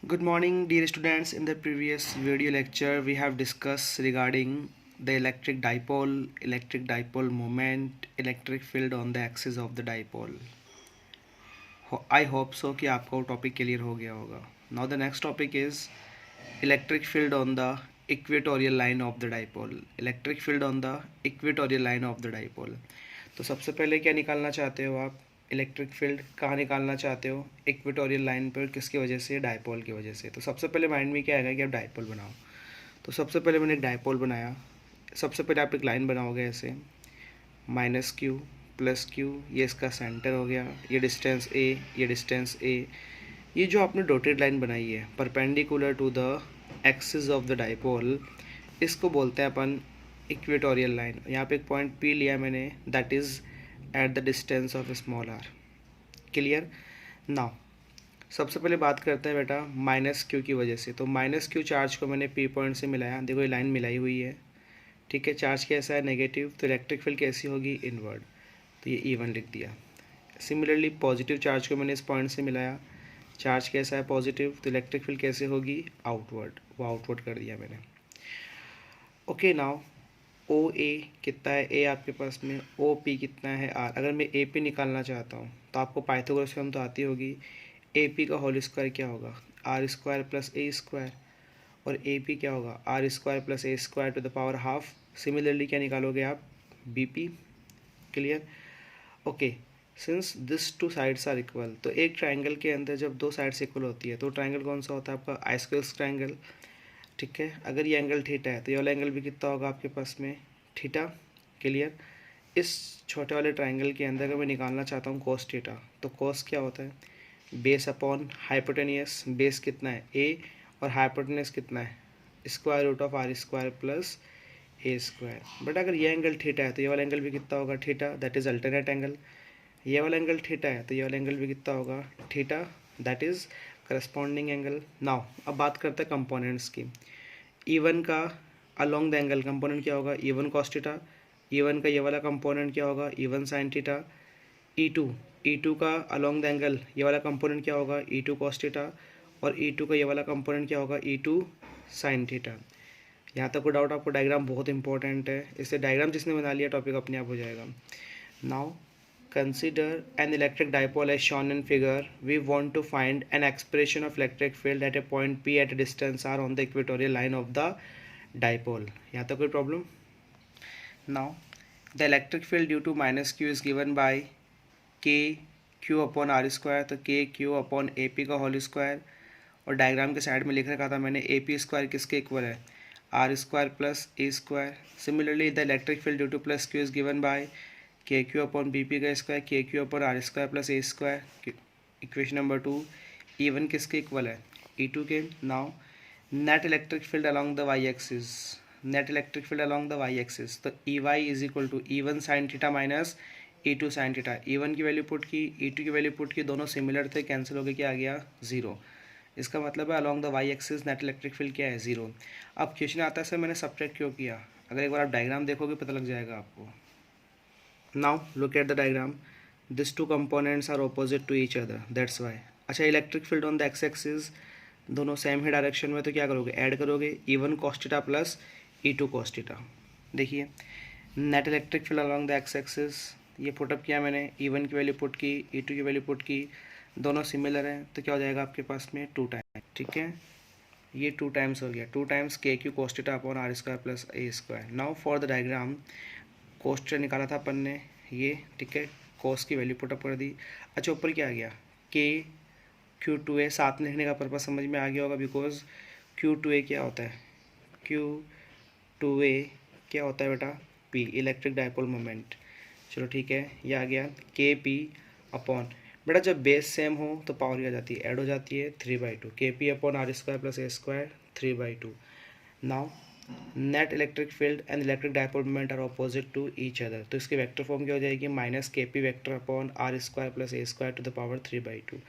Good morning, dear students. In the previous video lecture, we have discussed regarding the electric dipole moment, electric field on the axis of the dipole. I hope so कि आपका वो topic clear हो गया होगा. Now the next topic is electric field on the equatorial line of the dipole. Electric field on the equatorial line of the dipole. तो सबसे पहले क्या निकालना चाहते हो आप? इलेक्ट्रिक फील्ड कहाँ निकालना चाहते हो? इक्वेटोरियल लाइन पर. किसकी वजह से? डायपोल की वजह से. तो सबसे पहले माइंड में क्या आएगा कि आप डायपोल बनाओ. तो सबसे पहले मैंने एक डायपोल बनाया. सबसे पहले आप एक लाइन बनाओगे ऐसे, माइनस क्यू प्लस क्यू, ये इसका सेंटर हो गया, ये डिस्टेंस ए, ये डिस्टेंस ए. ये जो आपने डॉटेड लाइन बनाई है perpendicular to the axis of the dipole, इसको बोलते हैं अपन इक्वेटोरियल लाइन. यहाँ पे एक पॉइंट पी लिया मैंने, that is at the distance of small r. Clear. Now सबसे पहले बात करते हैं बेटा माइनस क्यू की वजह से. तो माइनस क्यू चार्ज को मैंने पी पॉइंट से मिलाया. देखो ये लाइन मिलाई हुई है, ठीक है. चार्ज कैसा है? नेगेटिव. तो इलेक्ट्रिक फील्ड कैसी होगी? इनवर्ड. तो ये E1 लिख दिया. सिमिलरली पॉजिटिव चार्ज को मैंने इस पॉइंट से मिलाया. चार्ज कैसा है? पॉजिटिव. तो इलेक्ट्रिक फील्ड कैसे होगी? आउटवर्ड. वो आउटवर्ड कर दिया मैंने. ओके. नाउ ओ ए कितना है? ए आपके पास में. ओ पी कितना है? आर. अगर मैं ए पी निकालना चाहता हूँ तो आपको पाइथागोरस थ्योरम तो आती होगी. ए पी का होल स्क्वायर क्या होगा? R square plus a square. और ए पी क्या होगा? R square plus a square to the power half. Similarly क्या निकालोगे आप? B P. Clear. Okay. Since this two sides are equal, तो एक ट्राइंगल के अंदर जब दो साइड्स इक्वल होती है तो ट्राइंगल कौन सा होता है आपका? आइसक्रोस ट्राइंगल. ठीक है. अगर ये एंगल थीटा है तो ये वाला एंगल भी कितना होगा आपके पास में? थीटा. क्लियर. इस छोटे वाले ट्राइंगल के अंदर अगर मैं निकालना चाहता हूँ कोस थीटा, तो कोस क्या होता है? Base upon hypotenuse. बेस कितना है? ए. और हाइपोटेनियस कितना है? Square root of r square plus a square. But अगर ये एंगल थीटा है तो ये वाला एंगल भी कितना होगा? Theta. That is alternate angle. ये वाला एंगल थीटा है तो ये वाला एंगल भी कितना होगा? Theta. That is corresponding angle. Now अब बात करते हैं कंपोनेंट्स की. E1 का अलोंग द एंगल कंपोनेंट क्या होगा? E1 cos theta. E1 का ये वाला कंपोनेंट क्या होगा? E1 sin theta. E2 का अलोंग द एंगल ये वाला कंपोनेंट क्या होगा? E2 cos theta. और E2 का ये वाला कंपोनेंट क्या होगा? E2 sin theta. यहाँ तक कोई डाउट? आपको डायग्राम बहुत इंपॉर्टेंट है, इससे डायग्राम जिसने बना लिया टॉपिक अपने आप हो जाएगा. Now consider an electric dipole as shown in figure. We want to find an expression of electric field at a point P at a distance r on the equatorial line of the dipole. यहाँ तक कोई problem? Now the electric field due to minus q is given by k q upon r square. तो k q upon a p का whole square. और diagram के side में लिख रखा था मैंने ए पी स्क्वायर किसके इक्वल है? R square plus a square. Similarly the electric field due to plus q is given by k q upon B P का square, k q upon r square plus a square. Equation number 2. E1 किसके equal है? E2 के. Now net electric field along the Y axis. Net electric field along the Y axis. तो E Y is equal to E1 sine theta minus E2 sine theta. E1 की value put की, E2 की value put की, दोनों similar थे, cancel हो गए, क्या आ गया? ज़ीरो. इसका मतलब है along the Y axis net electric field क्या है? ज़ीरो. अब क्वेश्चन आता है सर मैंने सब्ट्रैक्ट क्यों किया? अगर एक बार आप डायग्राम देखोगे पता लग जाएगा आपको. Now look at the diagram. These two components are opposite to each other. That's why. अच्छा electric field on the X axis दोनों सेम ही डायरेक्शन में, तो क्या करोगे? ऐड करोगे E1 cos theta plus E2 cos theta. देखिए net electric field along the X axis ये पुटअप किया मैंने. E1 की वैल्यू पुट की, E2 की वैल्यू पुट की, दोनों सिमिलर हैं, तो क्या हो जाएगा आपके पास में? 2 टाइम. ठीक है. ये 2 टाइम्स हो गया. 2 times k q cos theta upon r square plus a square. Now for the diagram कोस्ट निकाला था अपन ने ये. ठीक है. कोस की वैल्यू पुटअप कर दी. अच्छा ऊपर क्या आ गया? के क्यू टू ए. साथ में लिखने का पर्पज समझ में आ गया होगा, बिकॉज क्यू टू ए क्या होता है? क्यू टू ए क्या होता है बेटा? P, electric dipole moment. चलो ठीक है. ये आ गया के पी अपॉन. बेटा जब बेस सेम हो तो पावर ही आ जाती है, ऐड हो जाती है 3/2. K P upon r square plus a square 3/2. Now net electric field and electric dipole moment are opposite to each other. तो इसकी वेक्टर फॉर्म क्या हो जाएगी? माइनस के P vector upon r square plus a square to the power 3/2.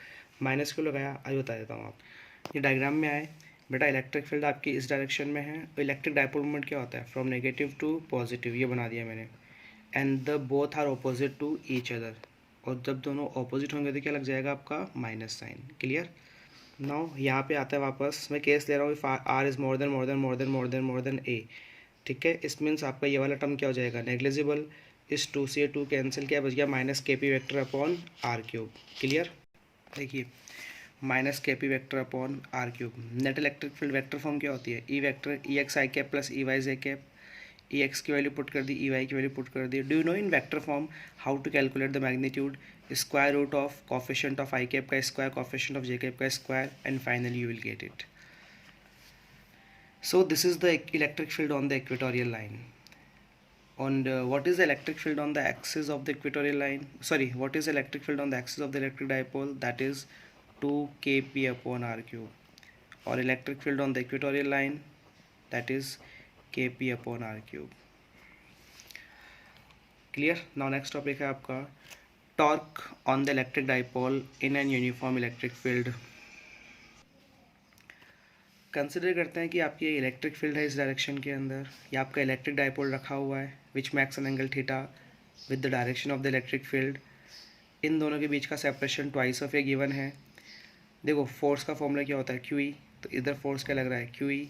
Minus क्यों लगाया अभी बता देता हूँ. आप ये डायग्राम में आए बेटा, इलेक्ट्रिक फील्ड आपकी इस डायरेक्शन में है, तो इलेक्ट्रिक डायपोल मोमेंट क्या होता है? From negative to positive. ये बना दिया मैंने. And the both are opposite to each other. और जब दोनों ऑपोजिट होंगे तो क्या लग जाएगा आपका? Minus sign. क्लियर. नाउ यहाँ पे आता है वापस, मैं केस ले रहा हूँ if R is more than A, ठीक है। इस मीन्स आपका ये वाला टर्म क्या हो जाएगा, नेग्लिजिबल। इस 2 से 2 कैंसिल, क्या बच गया, माइनस के P vector upon R cube. Clear. देखिए माइनस के P vector upon R cube. Net electric field vector form क्या होती है, E vector E X I cap plus E Y J cap. E X की value put कर दी, E Y की value put कर दी। Do you know in vector form how to calculate the magnitude, square root of coefficient of I cap का square, coefficient of J cap का square, and finally you will get it. So this is the electric field on the equatorial line. And what is the electric field on the axis of the equatorial line? Sorry, what is the electric field on the axis of the electric dipole? That is 2 kp upon r cube. Or electric field on the equatorial line, that is kp upon r cube. Clear? Now next topic है आपका torque on the electric dipole in an uniform electric field. Consider करते हैं कि आपकी electric field है इस direction के अंदर, या आपका इलेक्ट्रिक डाइपोल रखा हुआ है which makes an angle theta with the direction of the electric field. इन दोनों के बीच का separation twice of a given है। देखो फोर्स का फॉर्मूला क्या होता है, क्यू ई, तो इधर फोर्स क्या लग रहा है, क्यू ई,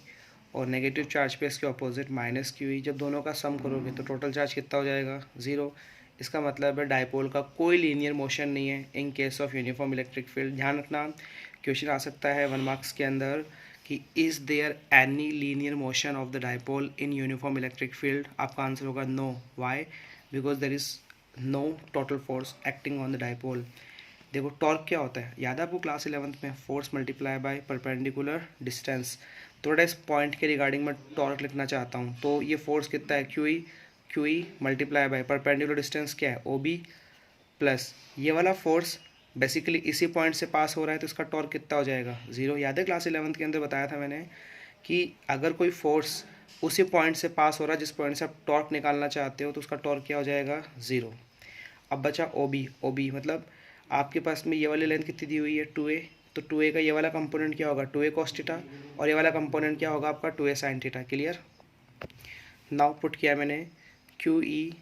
और नेगेटिव चार्ज पे इसके ऑपोजिट माइनस क्यू ई। जब दोनों का सम करोगे तो टोटल चार्ज कितना हो जाएगा, ज़ीरो। इसका मतलब है डाइपोल का कोई लीनियर मोशन नहीं है in case of uniform electric field. ध्यान रखना, क्वेश्चन आ सकता है 1 मार्क्स के अंदर कि is there any linear motion of the dipole in uniform electric field. आपका आंसर होगा no. Why? Because there is no total force acting on the dipole. देखो टॉर्क क्या होता है, याद है आपको क्लास 11th में, force multiply by perpendicular distance. थोड़ा इस पॉइंट के रिगार्डिंग मैं टॉर्क लिखना चाहता हूँ, तो ये फोर्स कितना है, Q E multiply by perpendicular distance क्या है, ओ बी, प्लस ये वाला फोर्स बेसिकली इसी पॉइंट से पास हो रहा है, तो इसका टॉर्क कितना हो जाएगा, ज़ीरो। याद है क्लास 11th के अंदर बताया था मैंने कि अगर कोई फोर्स उसी पॉइंट से पास हो रहा है जिस पॉइंट से आप टॉर्क निकालना चाहते हो, तो उसका टॉर्क क्या हो जाएगा, ज़ीरो। अब बचा ओ बी मतलब आपके पास में ये वाली लेंथ कितनी दी हुई है, 2a, तो 2a का ये वाला कंपोनेंट क्या होगा, 2a cos थीटा, और ये वाला कंपोनेंट क्या होगा आपका 2a sin theta. Clear. Now put किया मैंने q E,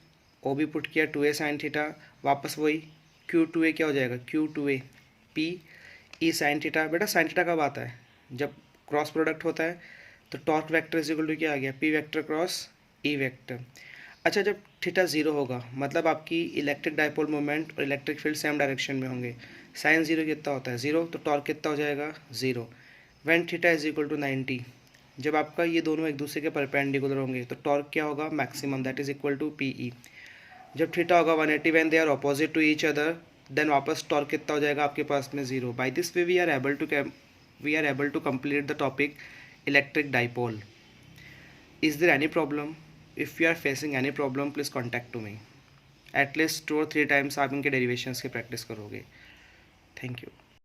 O B put किया 2a sin थीटा, वापस वही Q2a क्या हो जाएगा, Q2a P E sin theta. बेटा sin थीटा कब आता है, जब क्रॉस प्रोडक्ट होता है, तो torque vector is equal to क्या आ गया, P vector cross E vector. अच्छा, जब थीटा ज़ीरो होगा मतलब आपकी इलेक्ट्रिक डाइपोल मोमेंट और इलेक्ट्रिक फील्ड सेम डायरेक्शन में होंगे। साइन ज़ीरो कितना होता है, ज़ीरो, तो टॉर्क कितना हो जाएगा, zero. When theta is equal to 90, जब आपका ये दोनों एक दूसरे के परपेंडिकुलर होंगे तो टॉर्क क्या होगा, maximum, that is equal to P E. जब थीटा होगा 180 when they are opposite to each other, then वापस टॉर्क कितना हो जाएगा आपके पास में, zero. By this way we are able to complete the topic electric dipole. Is there any problem? If you are facing any problem, please contact to me. At least 2 or 3 times आप इनके derivations की practice करोगे. Thank you.